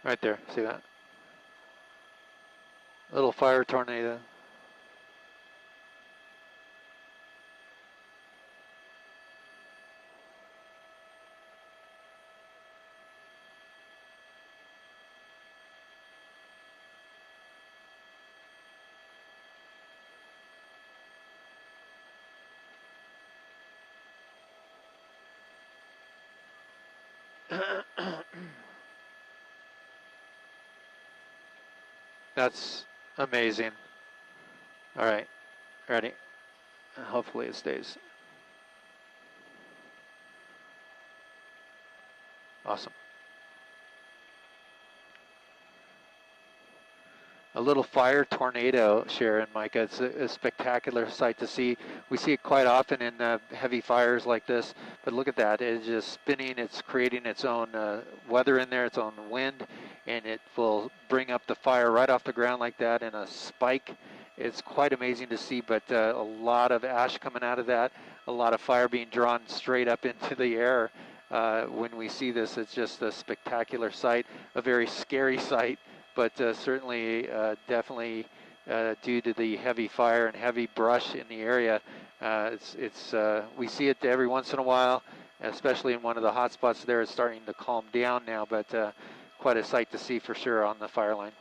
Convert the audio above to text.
Right there, see that? Little fire tornado. That's amazing. All right, ready? Hopefully it stays. Awesome. A little fire tornado, Sharon, Micah. It's a spectacular sight to see. We see it quite often in heavy fires like this, but look at that. It's just spinning. It's creating its own weather in there, its own wind, and it will bring up the fire right off the ground like that in a spike. It's quite amazing to see, but a lot of ash coming out of that, a lot of fire being drawn straight up into the air. When we see this, it's just a spectacular sight, a very scary sight, but certainly, definitely due to the heavy fire and heavy brush in the area, we see it every once in a while, especially in one of the hot spots there. It's starting to calm down now, but quite a sight to see for sure on the fire line.